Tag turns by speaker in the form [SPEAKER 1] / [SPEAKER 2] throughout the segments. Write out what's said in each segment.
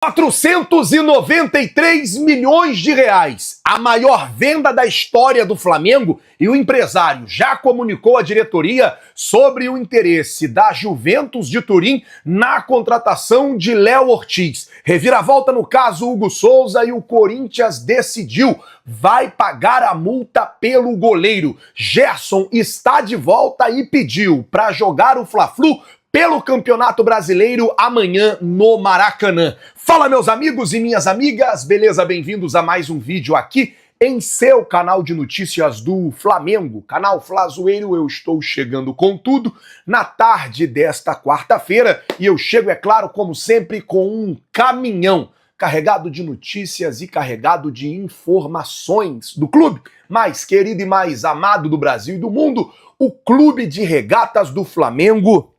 [SPEAKER 1] 493 milhões de reais, a maior venda da história do Flamengo, e o empresário já comunicou à diretoria sobre o interesse da Juventus de Turim na contratação de Léo Ortiz. Reviravolta no caso Hugo Souza e o Corinthians decidiu, vai pagar a multa pelo goleiro. Gerson está de volta e pediu para jogar o Fla-Flu pelo Campeonato Brasileiro amanhã no Maracanã. Fala, meus amigos e minhas amigas, beleza? Bem-vindos a mais um vídeo aqui em seu canal de notícias do Flamengo, canal Flazoeiro. Eu estou chegando com tudo na tarde desta quarta-feira e eu chego, é claro, como sempre, com um caminhão carregado de notícias e carregado de informações do clube mais querido e mais amado do Brasil e do mundo, o Clube de Regatas do Flamengo.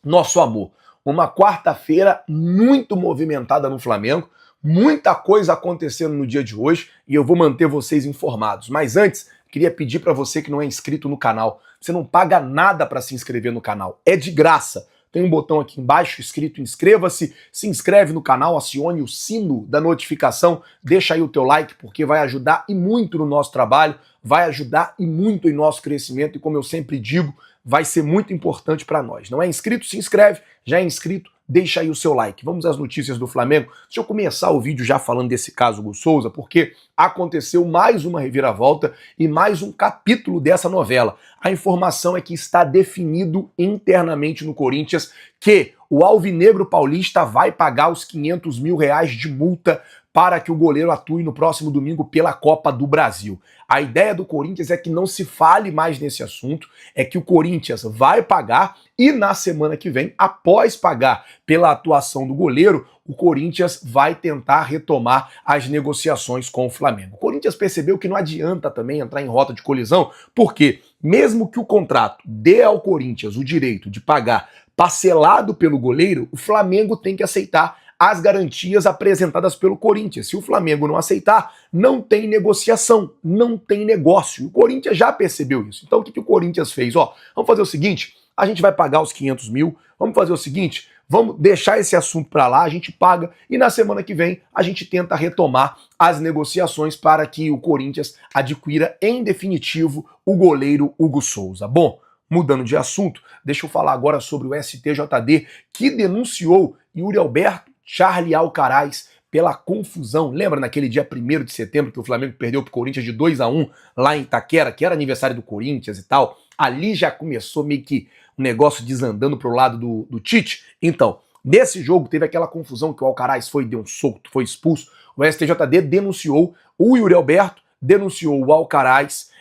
[SPEAKER 1] Nosso amor, uma quarta-feira muito movimentada no Flamengo, muita coisa acontecendo no dia de hoje e eu vou manter vocês informados. Mas antes, queria pedir para você que não é inscrito no canal, você não paga nada para se inscrever no canal, é de graça. Tem um botão aqui embaixo escrito inscreva-se, se inscreve no canal, acione o sino da notificação, deixa aí o teu like porque vai ajudar e muito no nosso trabalho, vai ajudar e muito em nosso crescimento e, como eu sempre digo, vai ser muito importante para nós. Não é inscrito? Se inscreve. Já é inscrito? Deixa aí o seu like. Vamos às notícias do Flamengo. Deixa eu começar o vídeo já falando desse caso Hugo Souza, porque aconteceu mais uma reviravolta e mais um capítulo dessa novela. A informação é que está definido internamente no Corinthians que o Alvinegro Paulista vai pagar os 500 mil reais de multa para que o goleiro atue no próximo domingo pela Copa do Brasil. A ideia do Corinthians é que não se fale mais nesse assunto, é que o Corinthians vai pagar e na semana que vem, após pagar pela atuação do goleiro, o Corinthians vai tentar retomar as negociações com o Flamengo. O Corinthians percebeu que não adianta também entrar em rota de colisão, porque mesmo que o contrato dê ao Corinthians o direito de pagar parcelado pelo goleiro, o Flamengo tem que aceitar as garantias apresentadas pelo Corinthians. Se o Flamengo não aceitar, não tem negociação, não tem negócio. O Corinthians já percebeu isso. Então o que o Corinthians fez? Vamos fazer o seguinte, a gente vai pagar os 500 mil, vamos fazer o seguinte, vamos deixar esse assunto para lá, a gente paga e na semana que vem a gente tenta retomar as negociações para que o Corinthians adquira em definitivo o goleiro Hugo Souza. Bom, mudando de assunto, deixa eu falar agora sobre o STJD, que denunciou Yuri Alberto, Charlie Alcaraz pela confusão. Lembra naquele dia 1º de setembro que o Flamengo perdeu pro Corinthians de 2-1 lá em Itaquera, que era aniversário do Corinthians e tal? Ali já começou meio que um negócio desandando pro lado do Tite. Então, nesse jogo teve aquela confusão que o Alcaraz deu um soco, foi expulso. O STJD denunciou o Yuri Alberto, denunciou o Alcaraz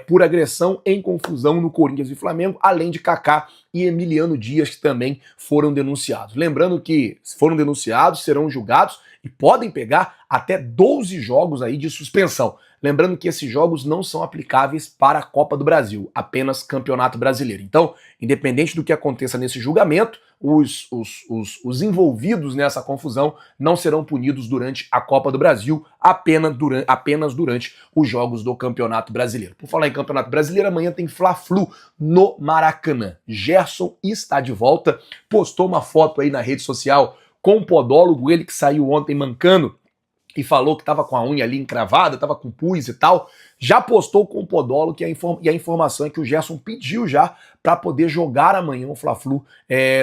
[SPEAKER 1] por agressão em confusão no Corinthians e Flamengo, além de Kaká e Emiliano Dias, que também foram denunciados. Lembrando que se foram denunciados, serão julgados e podem pegar até 12 jogos aí de suspensão. Lembrando que esses jogos não são aplicáveis para a Copa do Brasil, apenas Campeonato Brasileiro. Então, independente do que aconteça nesse julgamento, os envolvidos nessa confusão não serão punidos durante a Copa do Brasil, apenas durante os jogos do Campeonato Brasileiro. Por falar em Campeonato Brasileiro, amanhã tem Fla-Flu no Maracanã. Gerson está de volta, postou uma foto aí na rede social com o podólogo, ele que saiu ontem mancando e falou que estava com a unha ali encravada, estava com pus e tal, já postou com o podólogo e a informação é que o Gerson pediu já para poder jogar amanhã o Fla-Flu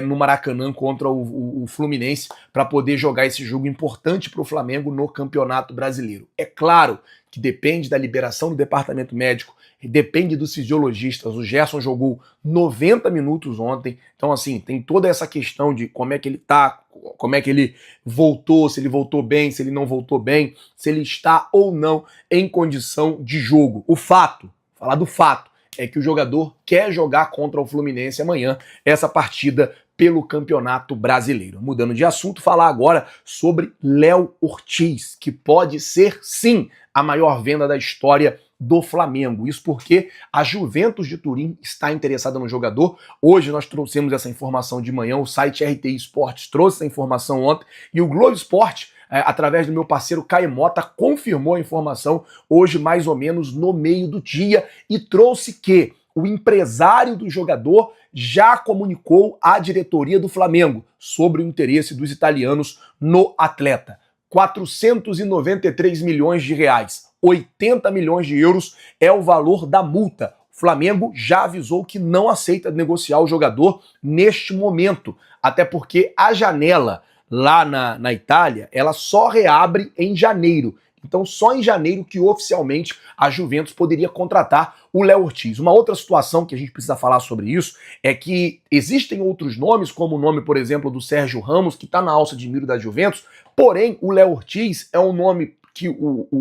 [SPEAKER 1] no Maracanã contra o Fluminense, para poder jogar esse jogo importante para o Flamengo no Campeonato Brasileiro. É claro que depende da liberação do departamento médico, depende dos fisiologistas. O Gerson jogou 90 minutos ontem, então assim, tem toda essa questão de como é que ele tá, como é que ele voltou, se ele voltou bem, se ele não voltou bem, se ele está ou não em condição de jogo. Falar do fato, é que o jogador quer jogar contra o Fluminense amanhã, essa partida pelo Campeonato Brasileiro. Mudando de assunto, falar agora sobre Léo Ortiz, que pode ser, sim, a maior venda da história do Flamengo. Isso porque a Juventus de Turim está interessada no jogador. Hoje nós trouxemos essa informação de manhã, o site RTI Esportes trouxe essa informação ontem e o Globo Esporte, através do meu parceiro Caio Mota, confirmou a informação hoje mais ou menos no meio do dia e trouxe que o empresário do jogador já comunicou à diretoria do Flamengo sobre o interesse dos italianos no atleta. 493 milhões de reais, 80 milhões de euros é o valor da multa. O Flamengo já avisou que não aceita negociar o jogador neste momento, até porque a janela lá na Itália, ela só reabre em janeiro. Então, só em janeiro que oficialmente a Juventus poderia contratar o Léo Ortiz. Uma outra situação que a gente precisa falar sobre isso é que existem outros nomes, como o nome, por exemplo, do Sérgio Ramos, que está na alça de mira da Juventus, porém, o Léo Ortiz é um nome que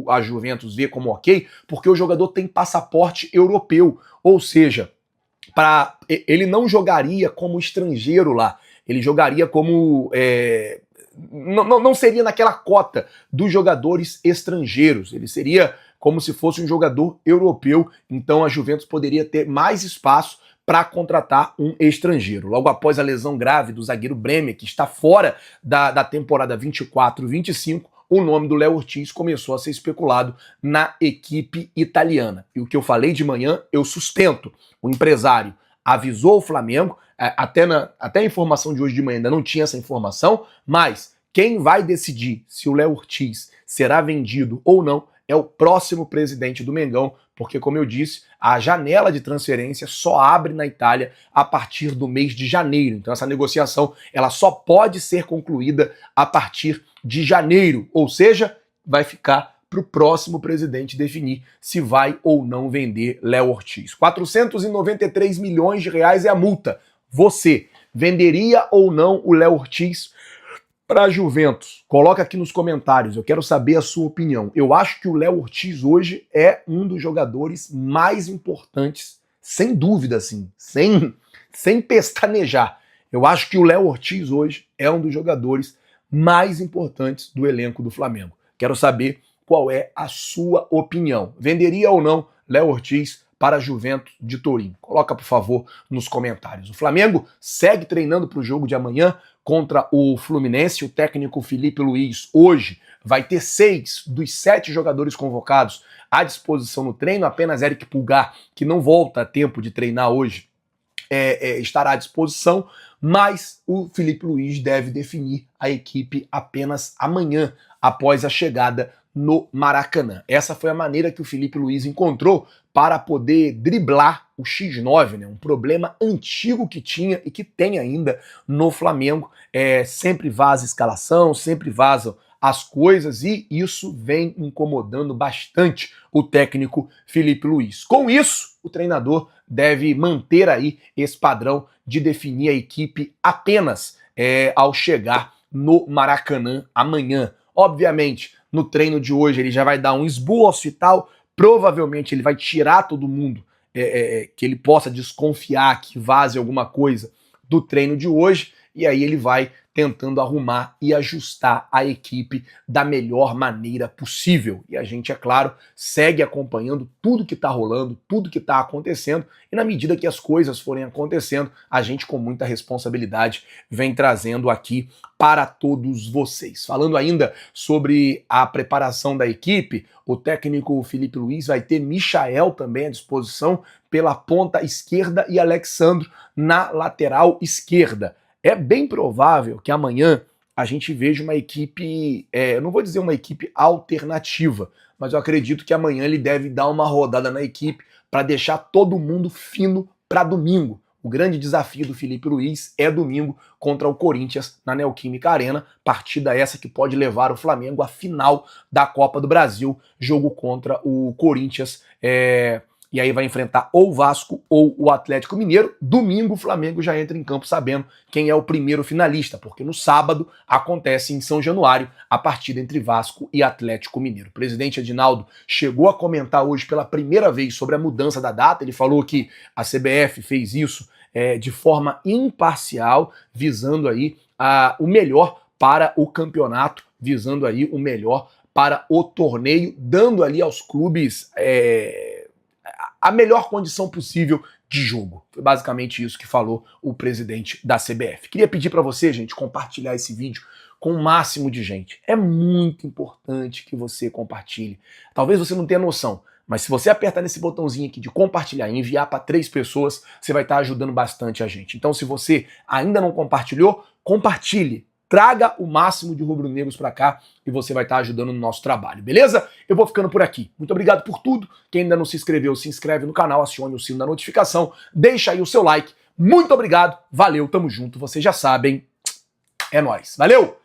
[SPEAKER 1] a Juventus vê como ok, porque o jogador tem passaporte europeu, ou seja, ele não jogaria como estrangeiro lá, ele jogaria como... não seria naquela cota dos jogadores estrangeiros, ele seria como se fosse um jogador europeu, então a Juventus poderia ter mais espaço para contratar um estrangeiro. Logo após a lesão grave do zagueiro Bremer, que está fora da temporada 24-25, o nome do Léo Ortiz começou a ser especulado na equipe italiana. E o que eu falei de manhã, eu sustento. O empresário avisou o Flamengo, até a informação de hoje de manhã ainda não tinha essa informação, mas quem vai decidir se o Léo Ortiz será vendido ou não é o próximo presidente do Mengão, porque, como eu disse, a janela de transferência só abre na Itália a partir do mês de janeiro. Então essa negociação ela só pode ser concluída a partir de janeiro, ou seja, vai ficar para o próximo presidente definir se vai ou não vender Léo Ortiz. 493 milhões de reais é a multa. Você venderia ou não o Léo Ortiz para a Juventus? Coloca aqui nos comentários, eu quero saber a sua opinião. Eu acho que o Léo Ortiz hoje é um dos jogadores mais importantes, sem dúvida, assim, sem pestanejar. Eu acho que o Léo Ortiz hoje é um dos jogadores mais importantes do elenco do Flamengo. Quero saber qual é a sua opinião. Venderia ou não Léo Ortiz para a Juventus de Turim? Coloca, por favor, nos comentários. O Flamengo segue treinando para o jogo de amanhã contra o Fluminense. O técnico Felipe Luiz hoje vai ter 6 dos 7 jogadores convocados à disposição no treino. Apenas Eric Pulgar, que não volta a tempo de treinar hoje, estará à disposição, mas o Felipe Luiz deve definir a equipe apenas amanhã, após a chegada no Maracanã. Essa foi a maneira que o Felipe Luiz encontrou para poder driblar o X9, né? Um problema antigo que tinha e que tem ainda no Flamengo. Sempre vaza a escalação, sempre vazam as coisas e isso vem incomodando bastante o técnico Felipe Luiz. Com isso, o treinador deve manter aí esse padrão de definir a equipe apenas ao chegar no Maracanã amanhã. Obviamente, no treino de hoje ele já vai dar um esboço e tal, provavelmente ele vai tirar todo mundo que ele possa desconfiar que vaze alguma coisa do treino de hoje, e aí ele vai tentando arrumar e ajustar a equipe da melhor maneira possível. E a gente, é claro, segue acompanhando tudo que está rolando, tudo que está acontecendo, e na medida que as coisas forem acontecendo, a gente, com muita responsabilidade, vem trazendo aqui para todos vocês. Falando ainda sobre a preparação da equipe, o técnico Felipe Luiz vai ter Michael também à disposição pela ponta esquerda e Alexandro na lateral esquerda. É bem provável que amanhã a gente veja uma equipe, eu não vou dizer uma equipe alternativa, mas eu acredito que amanhã ele deve dar uma rodada na equipe para deixar todo mundo fino para domingo. O grande desafio do Felipe Luiz é domingo contra o Corinthians na Neoquímica Arena, partida essa que pode levar o Flamengo à final da Copa do Brasil, jogo contra o Corinthians, e aí vai enfrentar ou o Vasco ou o Atlético Mineiro. Domingo o Flamengo já entra em campo sabendo quem é o primeiro finalista, porque no sábado acontece em São Januário a partida entre Vasco e Atlético Mineiro. O presidente Edinaldo chegou a comentar hoje pela primeira vez sobre a mudança da data. Ele falou que a CBF fez isso de forma imparcial, visando aí o melhor para o campeonato, visando aí o melhor para o torneio, dando ali aos clubes a melhor condição possível de jogo. Foi basicamente isso que falou o presidente da CBF. Queria pedir para você, gente, compartilhar esse vídeo com o máximo de gente. É muito importante que você compartilhe. Talvez você não tenha noção, Mas se você apertar nesse botãozinho aqui de compartilhar e enviar para 3 pessoas, você vai estar ajudando bastante a gente. Então, se você ainda não compartilhou, compartilhe. Traga o máximo de rubro-negros para cá e você vai estar ajudando no nosso trabalho, beleza? Eu vou ficando por aqui. Muito obrigado por tudo. Quem ainda não se inscreveu, se inscreve no canal, acione o sino da notificação, deixa aí o seu like. Muito obrigado, valeu, tamo junto, vocês já sabem. É nóis. Valeu!